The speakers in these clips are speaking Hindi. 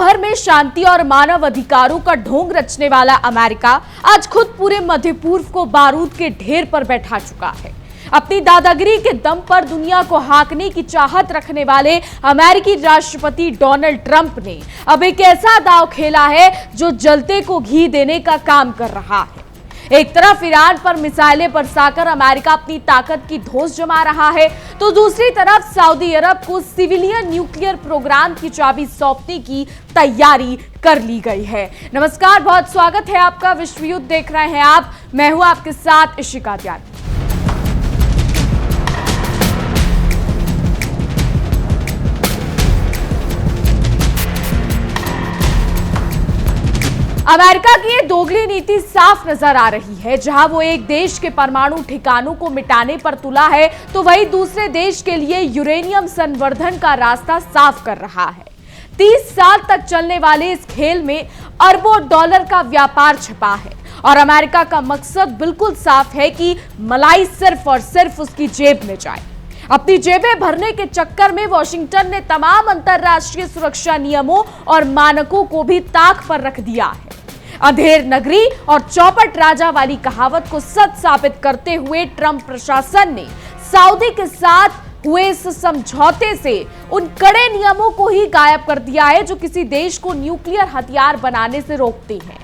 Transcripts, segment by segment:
भर में शांति और मानव अधिकारों का ढोंग रचने वाला अमेरिका आज खुद पूरे मध्य पूर्व को बारूद के ढेर पर बैठा चुका है। अपनी दादागिरी के दम पर दुनिया को हांकने की चाहत रखने वाले अमेरिकी राष्ट्रपति डोनाल्ड ट्रंप ने अब एक ऐसा दांव खेला है जो जलते को घी देने का काम कर रहा है। एक तरफ ईरान पर मिसाइलें बरसाकर अमेरिका अपनी ताकत की धौंस जमा रहा है, तो दूसरी तरफ सऊदी अरब को सिविलियन न्यूक्लियर प्रोग्राम की चाबी सौंपने की तैयारी कर ली गई है। नमस्कार, बहुत स्वागत है आपका। विश्व युद्ध देख रहे हैं आप, मैं हूं आपके साथ इशिका त्यागी। अमेरिका की ये दोगली नीति साफ नजर आ रही है। जहां वो एक देश के परमाणु ठिकानों को मिटाने पर तुला है, तो वहीं दूसरे देश के लिए यूरेनियम संवर्धन का रास्ता साफ कर रहा है। 30 साल तक चलने वाले इस खेल में अरबों डॉलर का व्यापार छिपा है और अमेरिका का मकसद बिल्कुल साफ है कि मलाई सिर्फ और सिर्फ उसकी जेब में जाए। अपनी जेबें भरने के चक्कर में वॉशिंगटन ने तमाम अंतरराष्ट्रीय सुरक्षा नियमों और मानकों को भी ताक पर रख दिया है। अंधेर नगरी और चौपट राजा वाली कहावत को सच साबित करते हुए ट्रंप प्रशासन ने सऊदी के साथ हुए इस समझौते से उन कड़े नियमों को ही गायब कर दिया है जो किसी देश को न्यूक्लियर हथियार बनाने से रोकते हैं।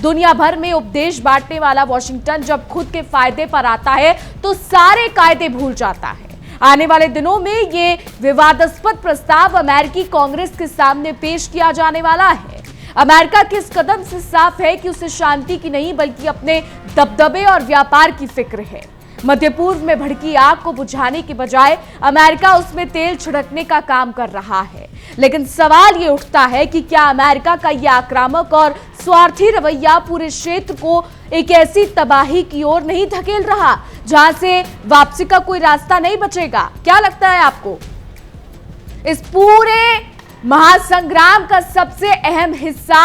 दुनिया भर में उपदेश बांटने वाला वॉशिंगटन जब खुद के फायदे पर आता है तो सारे कायदे भूल जाता है। आने वाले दिनों में ये विवादास्पद प्रस्ताव अमेरिकी कांग्रेस के सामने पेश किया जाने वाला है। अमेरिका के इस कदम से साफ है कि उसे शांति की नहीं बल्कि अपने दबदबे और व्यापार की फिक्र है। मध्य पूर्व में भड़की आग को बुझाने के बजाय अमेरिका उसमें तेल छिड़कने का काम कर रहा है। लेकिन सवाल ये उठता है कि क्या अमेरिका का यह आक्रामक और स्वार्थी रवैया पूरे क्षेत्र को एक ऐसी तबाही की ओर नहीं धकेल रहा जहां से वापसी का कोई रास्ता नहीं बचेगा? क्या लगता है आपको? इस पूरे महासंग्राम का सबसे अहम हिस्सा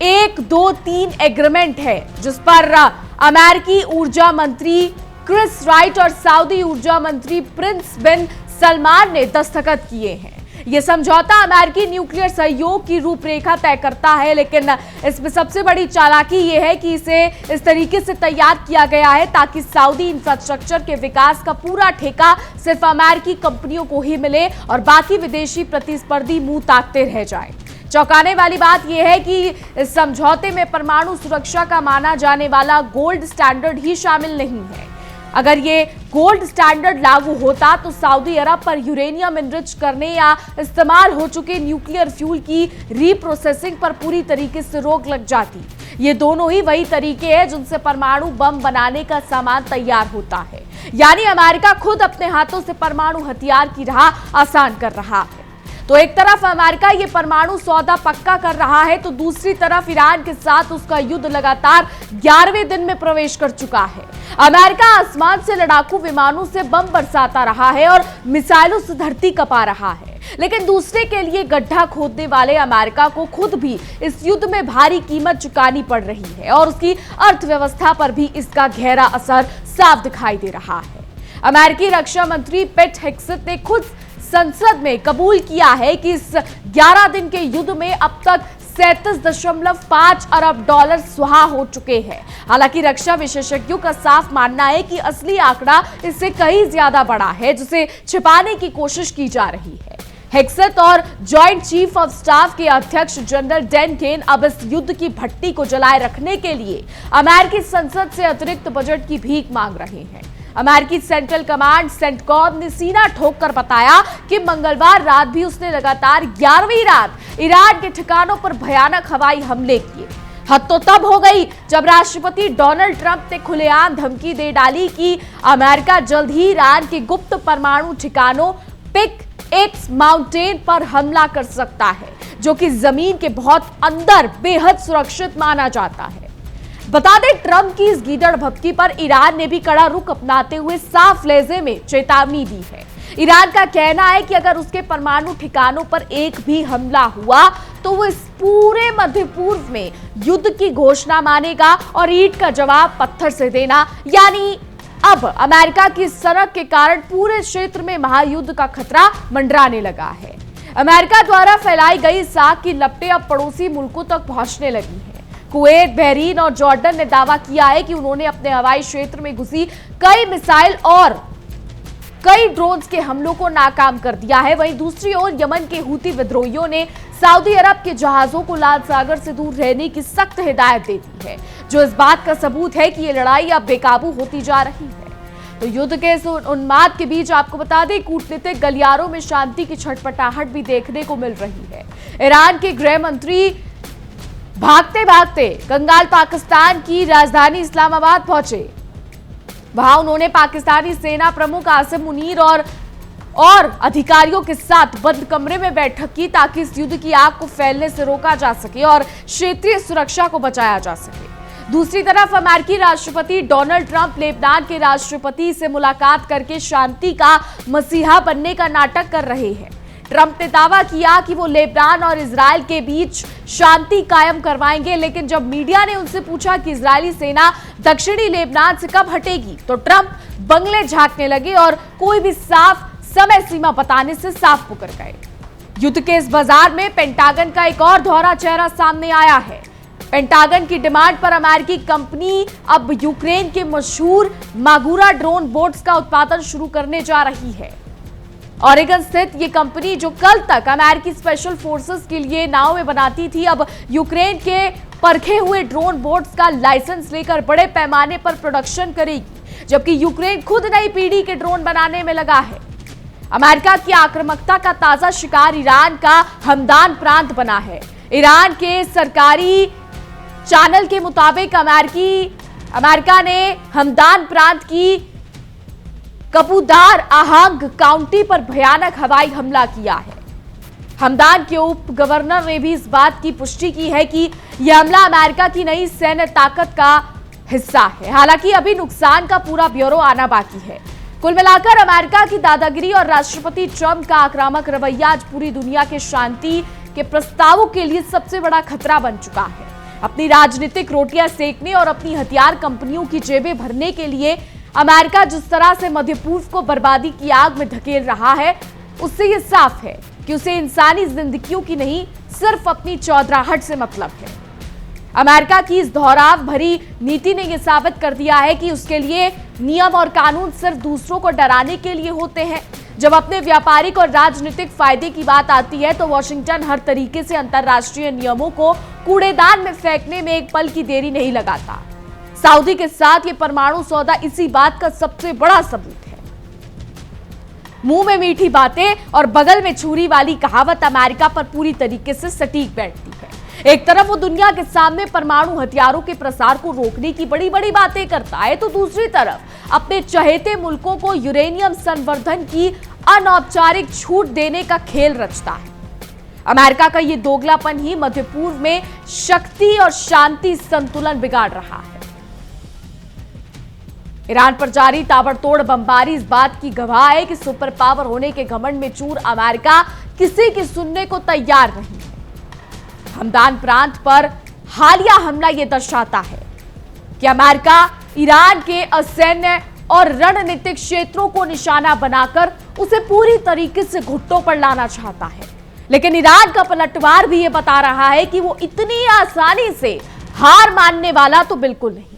1, 2, 3 एग्रीमेंट है जिस पर अमेरिकी ऊर्जा मंत्री क्रिस राइट और सऊदी ऊर्जा मंत्री प्रिंस बिन सलमान ने दस्तखत किए हैं। यह समझौता अमेरिकी न्यूक्लियर सहयोग की रूपरेखा तय करता है, लेकिन इसमें सबसे बड़ी चालाकी यह है कि इसे इस तरीके से तैयार किया गया है ताकि सऊदी इंफ्रास्ट्रक्चर के विकास का पूरा ठेका सिर्फ अमेरिकी कंपनियों को ही मिले और बाकी विदेशी प्रतिस्पर्धी मुंह ताकते रह जाएं। चौंकाने वाली बात यह है कि इस समझौते में परमाणु सुरक्षा का माना जाने वाला गोल्ड स्टैंडर्ड ही शामिल नहीं है। अगर ये गोल्ड स्टैंडर्ड लागू होता तो सऊदी अरब पर यूरेनियम इनरिच करने या इस्तेमाल हो चुके न्यूक्लियर फ्यूल की रीप्रोसेसिंग पर पूरी तरीके से रोक लग जाती। ये दोनों ही वही तरीके हैं जिनसे परमाणु बम बनाने का सामान तैयार होता है। यानी अमेरिका खुद अपने हाथों से परमाणु हथियार की राह आसान कर रहा है। तो एक तरफ अमेरिका ये परमाणु सौदा पक्का कर रहा है, तो दूसरी तरफ ईरान के साथ उसका युद्ध लगातार 11वें दिन में प्रवेश कर चुका है। अमेरिका आसमान से लड़ाकू विमानों से बम बरसाता रहा है और मिसाइलों से धरती कपा रहा है, लेकिन दूसरे के लिए गड्ढा खोदने वाले अमेरिका को खुद भी इस युद्ध में भारी कीमत चुकानी पड़ रही है और उसकी अर्थव्यवस्था पर भी इसका गहरा असर साफ दिखाई दे रहा है। अमेरिकी रक्षा मंत्री पेट हेग्सेथ ने खुद संसद में कबूल किया है कि इस 11 दिन के युद्ध में अब तक 37.5 अरब डॉलर सुहा हो चुके हैं। हालांकि रक्षा विशेषज्ञों का साफ मानना है कि असली आंकड़ा इससे कहीं ज्यादा बड़ा है, जिसे छिपाने की कोशिश की जा रही है। हेग्सेथ और जॉइंट चीफ ऑफ स्टाफ के अध्यक्ष जनरल डैन केन अब इस युद्ध की भट्टी को जलाए रखने के लिए अमेरिकी संसद से अतिरिक्त बजट की भीख मांग रहे हैं। अमेरिकी सेंट्रल कमांड सेंटकॉम ने सीना ठोककर बताया कि मंगलवार रात भी उसने लगातार 11वीं रात ईरान के ठिकानों पर भयानक हवाई हमले किए। हद तो तब हो गई जब राष्ट्रपति डोनाल्ड ट्रंप ने खुलेआम धमकी दे डाली कि अमेरिका जल्द ही ईरान के गुप्त परमाणु ठिकानों पिक एक्स माउंटेन पर हमला कर सकता है, जो कि जमीन के बहुत अंदर बेहद सुरक्षित माना जाता है। बता दें, ट्रंप की इस गीदड़ भभकी पर ईरान ने भी कड़ा रुख अपनाते हुए साफ लहजे में चेतावनी दी है। ईरान का कहना है कि अगर उसके परमाणु ठिकानों पर एक भी हमला हुआ तो वो इस पूरे मध्य पूर्व में युद्ध की घोषणा मानेगा और ईंट का जवाब पत्थर से देना। यानी अब अमेरिका की सनक के कारण पूरे क्षेत्र में महायुद्ध का खतरा मंडराने लगा है। अमेरिका द्वारा फैलाई गई साग की लपटें अब पड़ोसी मुल्कों तक पहुंचने लगी हैं। कुवैत, बहरीन और जॉर्डन ने दावा किया है कि उन्होंने अपने हवाई क्षेत्र में घुसी कई मिसाइल और कई ड्रोन्स के हमलों को नाकाम कर दिया है। वहीं दूसरी ओर यमन के हूती विद्रोहियों ने सऊदी अरब के जहाजों को लाल सागर से दूर रहने की सख्त हिदायत दे दी है, जो इस बात का सबूत है कि ये लड़ाई अब बेकाबू होती जा रही है। तो युद्ध के इस उन्माद के बीच आपको बता दें, कूटनीतिक गलियारों में शांति की छटपटाहट भी देखने को मिल रही है। ईरान के गृह मंत्री भागते भागते कंगाल पाकिस्तान की राजधानी इस्लामाबाद पहुंचे। वहां उन्होंने पाकिस्तानी सेना प्रमुख आसिम मुनीर और अधिकारियों के साथ बंद कमरे में बैठक की, ताकि इस युद्ध की आग को फैलने से रोका जा सके और क्षेत्रीय सुरक्षा को बचाया जा सके। दूसरी तरफ अमेरिकी राष्ट्रपति डोनाल्ड ट्रंप लेबनान के राष्ट्रपति से मुलाकात करके शांति का मसीहा बनने का नाटक कर रहे हैं। ट्रंप ने दावा किया कि वो लेबनान और इजराइल के बीच शांति कायम करवाएंगे, लेकिन जब मीडिया ने उनसे पूछा कि इजरायली सेना दक्षिणी लेबनान से कब हटेगी, तो ट्रंप बंगले झांकने लगे और कोई भी साफ समय सीमा बताने से साफ मुकर गए। युद्ध के इस बाजार में पेंटागन का एक और दोहरा चेहरा सामने आया है। पेंटागन की डिमांड पर अमेरिकी कंपनी अब यूक्रेन के मशहूर मागुरा ड्रोन बोट्स का उत्पादन शुरू करने जा रही है। ऑरेगन स्थित ये कंपनी, जो कल तक अमेरिकी स्पेशल फोर्सेस के लिए नावें बनाती थी, अब यूक्रेन के परखे हुए ड्रोन बोट्स का लाइसेंस लेकर बड़े पैमाने पर प्रोडक्शन करेगी, जबकि यूक्रेन खुद नई पीढ़ी के ड्रोन बनाने में लगा है। अमेरिका की आक्रामकता का ताजा शिकार ईरान का हमदान प्रांत बना है। ईरान के सरकारी चैनल के मुताबिक अमेरिका ने हमदान प्रांत की कपूदार आहंग काउंटी पर भयानक हवाई हमला किया है। हमदान के उप गवर्नर ने भी इस बात की पुष्टि की है कि यह हमला अमेरिका की नई सैन्य ताकत का हिस्सा है। हालांकि अभी नुकसान का पूरा ब्यौरा आना बाकी है। कुल मिलाकर अमेरिका की दादागिरी और राष्ट्रपति ट्रंप का आक्रामक रवैया आज पूरी दुनिया के शांति के प्रस्तावों के लिए सबसे बड़ा खतरा बन चुका है। अपनी राजनीतिक रोटियां सेकने और अपनी हथियार कंपनियों की जेबें भरने के लिए अमेरिका जिस तरह से मध्य पूर्व को बर्बादी की आग में धकेल रहा है, उससे यह साफ है कि उसे इंसानी जिंदगियों की नहीं, सिर्फ अपनी चौधराहट से मतलब है। अमेरिका की इस दोहराव भरी नीति ने यह साबित कर दिया है कि उसके लिए नियम और कानून सिर्फ दूसरों को डराने के लिए होते हैं। जब अपने व्यापारिक और राजनीतिक फायदे की बात आती है, तो वॉशिंगटन हर तरीके से अंतर्राष्ट्रीय नियमों को कूड़ेदान में फेंकने में एक पल की देरी नहीं लगाता। सऊदी के साथ ये परमाणु सौदा इसी बात का सबसे बड़ा सबूत है। मुंह में मीठी बातें और बगल में छुरी वाली कहावत अमेरिका पर पूरी तरीके से सटीक बैठती है। एक तरफ वो दुनिया के सामने परमाणु हथियारों के प्रसार को रोकने की बड़ी बड़ी बातें करता है, तो दूसरी तरफ अपने चहेते मुल्कों को यूरेनियम संवर्धन की अनौपचारिक छूट देने का खेल रचता है। अमेरिका का ये दोगलापन ही मध्य पूर्व में शक्ति और शांति संतुलन बिगाड़ रहा है। ईरान पर जारी ताबड़तोड़ बमबारी इस बात की गवाह है कि सुपर पावर होने के घमंड में चूर अमेरिका किसी की सुनने को तैयार नहीं है। हमदान प्रांत पर हालिया हमला यह दर्शाता है कि अमेरिका ईरान के असैन्य और रणनीतिक क्षेत्रों को निशाना बनाकर उसे पूरी तरीके से घुट्टों पर लाना चाहता है। लेकिन ईरान का पलटवार भी यह बता रहा है कि वो इतनी आसानी से हार मानने वाला तो बिल्कुल नहीं है।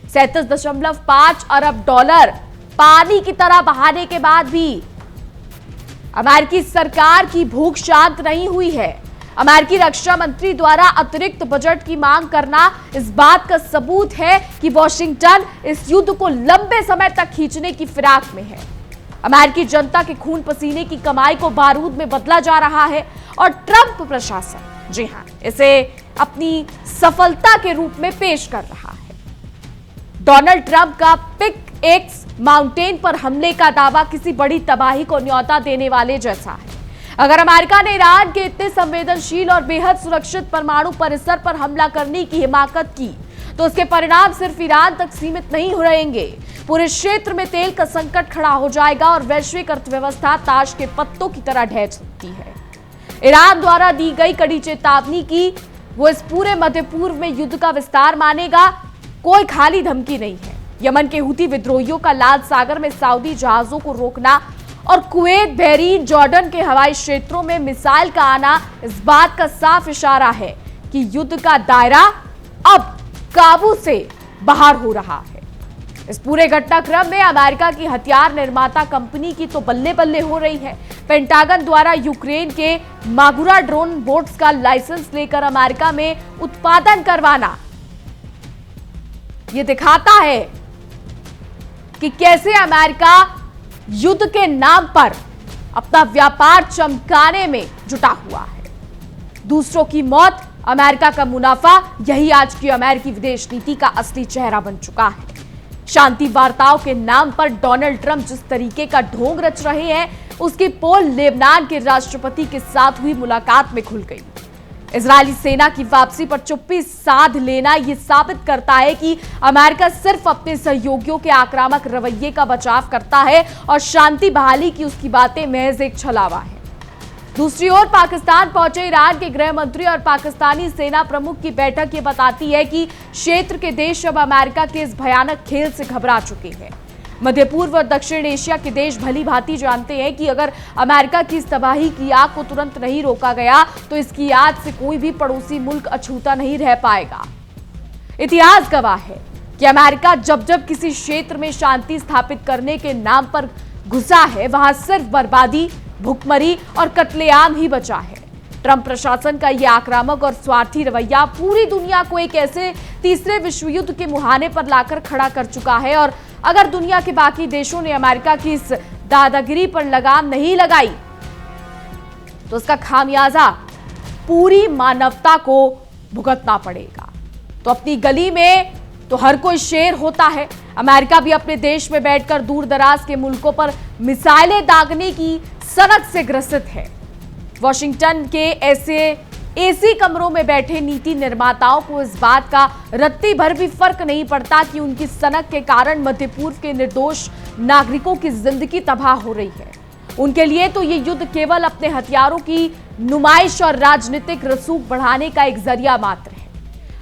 37.5 अरब डॉलर पानी की तरह बहाने के बाद भी अमेरिकी सरकार की भूख शांत नहीं हुई है। अमेरिकी रक्षा मंत्री द्वारा अतिरिक्त बजट की मांग करना इस बात का सबूत है कि वॉशिंगटन इस युद्ध को लंबे समय तक खींचने की फिराक में है। अमेरिकी जनता के खून पसीने की कमाई को बारूद में बदला जा रहा है और ट्रंप प्रशासन, जी हां, इसे अपनी सफलता के रूप में पेश कर रहा है। डोनाल्ड ट्रंप का पिक एक्स माउंटेन पर हमले का दावा किसी बड़ी तबाही को न्योता देने वाले जैसा है। अगर अमेरिका ने ईरान के इतने संवेदनशील और बेहद सुरक्षित परमाणु परिसर पर हमला करने की हिमाकत की, तो उसके परिणाम सिर्फ ईरान तक सीमित नहीं रहेंगे। पूरे क्षेत्र में तेल का संकट खड़ा हो जाएगा और वैश्विक अर्थव्यवस्था ताश के पत्तों की तरह ढह सकती है। ईरान द्वारा दी गई कड़ी चेतावनी की वो इस पूरे मध्य पूर्व में युद्ध का विस्तार मानेगा, कोई खाली धमकी नहीं है। यमन के हूती विद्रोहियों का लाल सागर में सऊदी जहाजों को रोकना और कुवैत, बहरीन, जॉर्डन के हवाई क्षेत्रों में मिसाइल का आना इस बात का साफ इशारा है कि युद्ध का दायरा अब काबू से बाहर हो रहा है। इस पूरे घटनाक्रम में अमेरिका की हथियार निर्माता कंपनी की तो बल्ले बल्ले हो रही है। पेंटागन द्वारा यूक्रेन के मागुरा ड्रोन बोट्स का लाइसेंस लेकर अमेरिका में उत्पादन करवाना यह दिखाता है कि कैसे अमेरिका युद्ध के नाम पर अपना व्यापार चमकाने में जुटा हुआ है। दूसरों की मौत, अमेरिका का मुनाफा, यही आज की अमेरिकी विदेश नीति का असली चेहरा बन चुका है। शांति वार्ताओं के नाम पर डोनाल्ड ट्रंप जिस तरीके का ढोंग रच रहे हैं, उसकी पोल लेबनान के राष्ट्रपति के साथ हुई मुलाकात में खुल गई। इजरायली सेना की वापसी पर चुप्पी साध लेना यह साबित करता है कि अमेरिका सिर्फ अपने सहयोगियों के आक्रामक रवैये का बचाव करता है और शांति बहाली की उसकी बातें महज एक छलावा है। दूसरी ओर पाकिस्तान पहुंचे ईरान के गृह मंत्री और पाकिस्तानी सेना प्रमुख की बैठक ये बताती है कि क्षेत्र के देश अब अमेरिका के इस भयानक खेल से घबरा चुके हैं। मध्य पूर्व और दक्षिण एशिया के देश भली भांति जानते हैं कि अगर अमेरिका की इस तबाही की आग को तुरंत नहीं रोका गया तो इसकी आग से कोई भी पड़ोसी मुल्क अछूता नहीं रह पाएगा। इतिहास गवाह है कि अमेरिका जब जब किसी क्षेत्र में शांति स्थापित करने के नाम पर घुसा है, वहां सिर्फ बर्बादी, भुखमरी और कत्लेआम ही बचा है। ट्रंप प्रशासन का यह आक्रामक और स्वार्थी रवैया पूरी दुनिया को एक ऐसे तीसरे विश्व युद्ध के मुहाने पर लाकर खड़ा कर चुका है और अगर दुनिया के बाकी देशों ने अमेरिका की इस दादागिरी पर लगाम नहीं लगाई तो उसका खामियाजा पूरी मानवता को भुगतना पड़ेगा। तो अपनी गली में तो हर कोई शेर होता है। अमेरिका भी अपने देश में बैठकर दूर दराज के मुल्कों पर मिसाइलें दागने की सनक से ग्रसित है। वॉशिंगटन के ऐसे एसी कमरों में बैठे नीति निर्माताओं को इस बात का रत्ती भर भी फर्क नहीं पड़ता कि उनकी सनक के कारण मध्य पूर्व के निर्दोष नागरिकों की जिंदगी तबाह हो रही है। उनके लिए तो ये युद्ध केवल अपने हथियारों की नुमाइश और राजनीतिक रसूख बढ़ाने का एक जरिया मात्र है।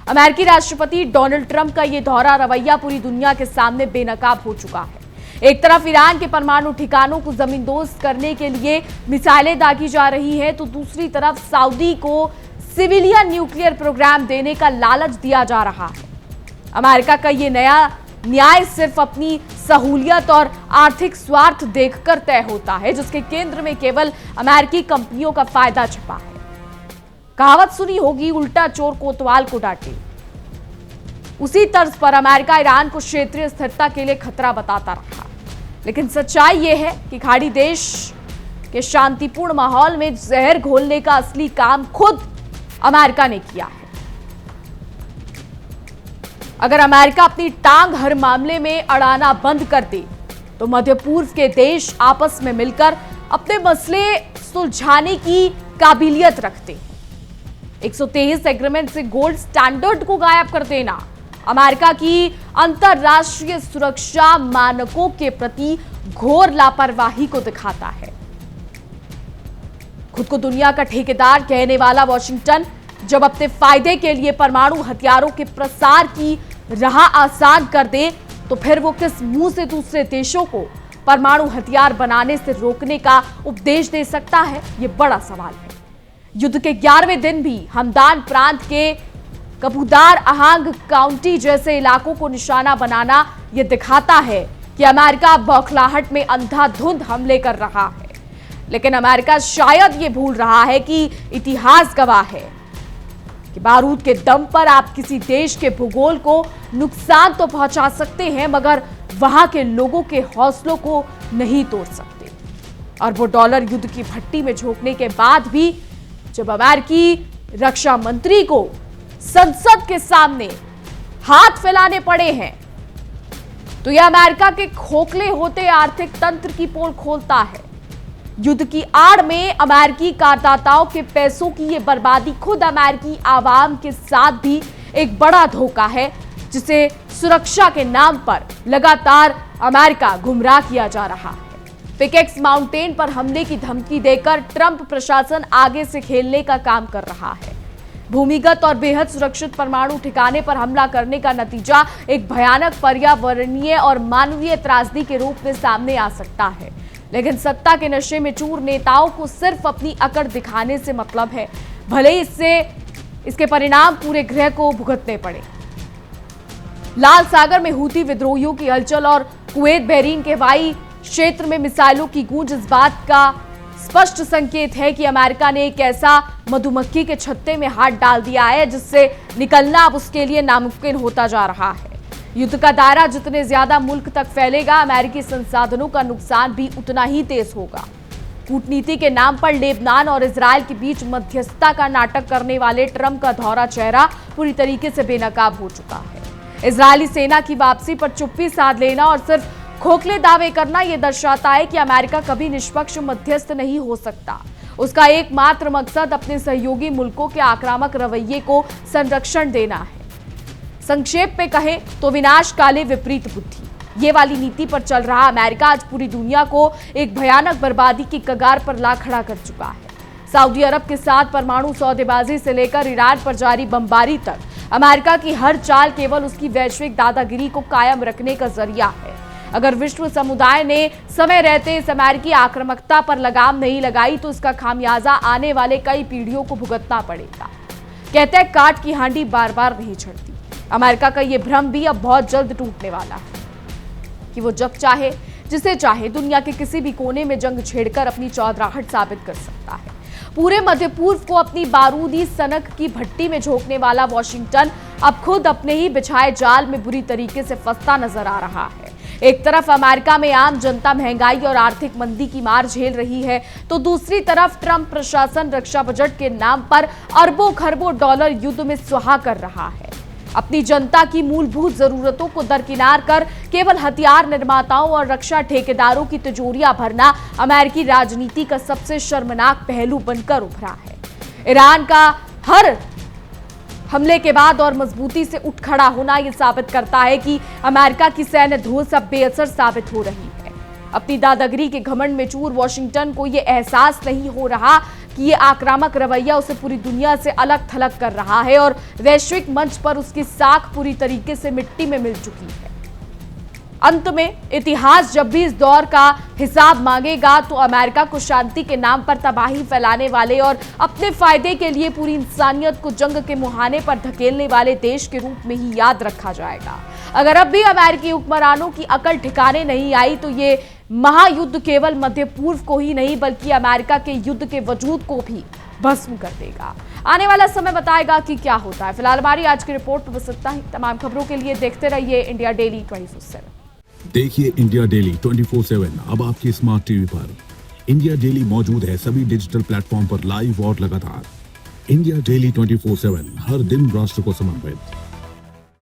अमेरिकी राष्ट्रपति डोनाल्ड ट्रंप का ये दोहरा रवैया पूरी दुनिया के सामने बेनकाब हो चुका है। एक तरफ ईरान के परमाणु ठिकानों को जमींदोज करने के लिए मिसाइलें दागी जा रही हैं, तो दूसरी तरफ सऊदी को सिविलियन न्यूक्लियर प्रोग्राम देने का लालच दिया जा रहा है। अमेरिका का ये नया न्याय सिर्फ अपनी सहूलियत और आर्थिक स्वार्थ देखकर तय होता है, जिसके केंद्र में केवल अमेरिकी कंपनियों का फायदा छिपा है। कहावत सुनी होगी, उल्टा चोर कोतवाल को डांटे। उसी तर्ज पर अमेरिका ईरान को क्षेत्रीय स्थिरता के लिए खतरा बताता रहा, लेकिन सच्चाई यह है कि खाड़ी देश के शांतिपूर्ण माहौल में जहर घोलने का असली काम खुद अमेरिका ने किया है। अगर अमेरिका अपनी टांग हर मामले में अड़ाना बंद कर दे तो मध्य पूर्व के देश आपस में मिलकर अपने मसले सुलझाने की काबिलियत रखते हैं। 123 एग्रीमेंट से गोल्ड स्टैंडर्ड को गायब कर देना अमेरिका की अंतरराष्ट्रीय सुरक्षा मानकों के प्रति घोर लापरवाही को दिखाता है। खुद को दुनिया का ठेकेदार कहने वाला वॉशिंगटन जब अपने फायदे के लिए परमाणु हथियारों के प्रसार की राह आसान कर दे तो फिर वो किस मुंह से दूसरे देशों को परमाणु हथियार बनाने से रोकने का उपदेश दे सकता है, ये बड़ा सवाल है। युद्ध के 11वें दिन भी हमदान प्रांत के कपूदार अहांग काउंटी जैसे इलाकों को निशाना बनाना यह दिखाता है कि अमेरिका बौखलाहट में अंधाधुंध हमले कर रहा है। लेकिन अमेरिका शायद ये भूल रहा है कि इतिहास गवाह है कि बारूद के दम पर आप किसी देश के भूगोल को नुकसान तो पहुंचा सकते हैं, मगर वहां के लोगों के हौसलों को नहीं तोड़ सकते। अरबों डॉलर युद्ध की भट्टी में झोंकने के बाद भी जब अमेरिकी रक्षा मंत्री को संसद के सामने हाथ फैलाने पड़े हैं तो यह अमेरिका के खोखले होते आर्थिक तंत्र की पोल खोलता है। युद्ध की आड़ में अमेरिकी करदाताओं के पैसों की यह बर्बादी खुद अमेरिकी आवाम के साथ भी एक बड़ा धोखा है, जिसे सुरक्षा के नाम पर लगातार अमेरिका गुमराह किया जा रहा है। पिकेक्स माउंटेन पर हमले की धमकी देकर ट्रंप प्रशासन आगे से खेलने का काम कर रहा है। भूमिगत और बेहद सुरक्षित परमाणु ठिकाने पर हमला करने का नतीजा एक भयानक पर्यावरणीय और मानवीय त्रासदी के रूप में सामने आ सकता है। लेकिन सत्ता के नशे में चूर नेताओं को सिर्फ अपनी अकड़ दिखाने से मतलब है, भले ही इसके परिणाम पूरे ग्रह को भुगतने पड़े। लाल सागर में हूती विद्रोहियों की हलचल और कुवैत बहरीन के हवाई क्षेत्र में मिसाइलों की गूंज इस बात का स्पष्ट संकेत है कि अमेरिका ने एक ऐसा मधुमक्खी के छत्ते में हाथ डाल दिया है जिससे निकलना अब उसके लिए नामुमकिन होता जा रहा है। युद्ध का दायरा जितने ज्यादा मुल्क तक फैलेगा, अमेरिकी संसाधनों का नुकसान भी उतना ही तेज होगा। कूटनीति के नाम पर लेबनान और इजरायल के बीच मध्यस्थता का नाटक करने वाले ट्रंप का धौरा चेहरा पूरी तरीके से बेनकाब हो चुका है। इजरायली सेना की वापसी पर चुप्पी साध लेना और सिर्फ खोखले दावे करना यह दर्शाता है कि अमेरिका कभी निष्पक्ष मध्यस्थ नहीं हो सकता। उसका एकमात्र मकसद अपने सहयोगी मुल्कों के आक्रामक रवैये को संरक्षण देना है। संक्षेप में कहें तो विनाश काले विपरीत बुद्धि, ये वाली नीति पर चल रहा अमेरिका आज पूरी दुनिया को एक भयानक बर्बादी की कगार पर ला खड़ा कर चुका है। सऊदी अरब के साथ परमाणु सौदेबाजी से लेकर ईरान पर जारी बमबारी तक अमेरिका की हर चाल केवल उसकी वैश्विक दादागिरी को कायम रखने का जरिया है। अगर विश्व समुदाय ने समय रहते इस अमेरिकी आक्रामकता पर लगाम नहीं लगाई तो इसका खामियाजा आने वाले कई पीढ़ियों को भुगतना पड़ेगा। कहते हैं काट की हांडी बार बार नहीं छड़ती। अमेरिका का यह भ्रम भी अब बहुत जल्द टूटने वाला है कि वो जब चाहे जिसे चाहे दुनिया के किसी भी कोने में जंग छेड़कर अपनी चौधराहट साबित कर सकता है। पूरे मध्य पूर्व को अपनी बारूदी सनक की भट्टी में झोंकने वाला वॉशिंगटन अब खुद अपने ही बिछाए जाल में बुरी तरीके से फंसता नजर आ रहा है। एक तरफ अमेरिका में आम जनता महंगाई और आर्थिक मंदी की मार झेल रही है, तो दूसरी तरफ ट्रंप प्रशासन रक्षा बजट के नाम पर अरबों खरबों डॉलर युद्ध में सुहा कर रहा है। अपनी जनता की मूलभूत जरूरतों को दरकिनार कर केवल हथियार निर्माताओं और रक्षा ठेकेदारों की तिजोरियां भरना अमेरिकी राजनीति का सबसे शर्मनाक पहलू बनकर उभरा है। ईरान का हर हमले के बाद और मजबूती से उठ खड़ा होना यह साबित करता है कि अमेरिका की सैन्य धूस अब बेअसर साबित हो रही है। अपनी दादागिरी के घमंड में चूर वॉशिंगटन को यह एहसास नहीं हो रहा कि यह आक्रामक रवैया उसे पूरी दुनिया से अलग थलग कर रहा है और वैश्विक मंच पर उसकी साख पूरी तरीके से मिट्टी में मिल चुकी है। अंत में इतिहास जब भी इस दौर का हिसाब मांगेगा तो अमेरिका को शांति के नाम पर तबाही फैलाने वाले और अपने फायदे के लिए पूरी इंसानियत को जंग के मुहाने पर धकेलने वाले देश के रूप में ही याद रखा जाएगा। अगर अब भी अमेरिकी हुक्मरानों की अकल ठिकाने नहीं आई तो ये महायुद्ध केवल मध्य पूर्व को ही नहीं बल्कि अमेरिका के युद्ध के वजूद को भी भस्म कर देगा। आने वाला समय बताएगा कि क्या होता है। फिलहाल हमारी आज की रिपोर्ट तो बस इतना ही। तमाम खबरों के लिए देखते रहिए इंडिया डेली 24/7। देखिए इंडिया डेली 24/7 अब आपके स्मार्ट टीवी पर। इंडिया डेली मौजूद है सभी डिजिटल प्लेटफॉर्म पर लाइव और लगातार। इंडिया डेली 24/7 हर दिन राष्ट्र को समर्पित।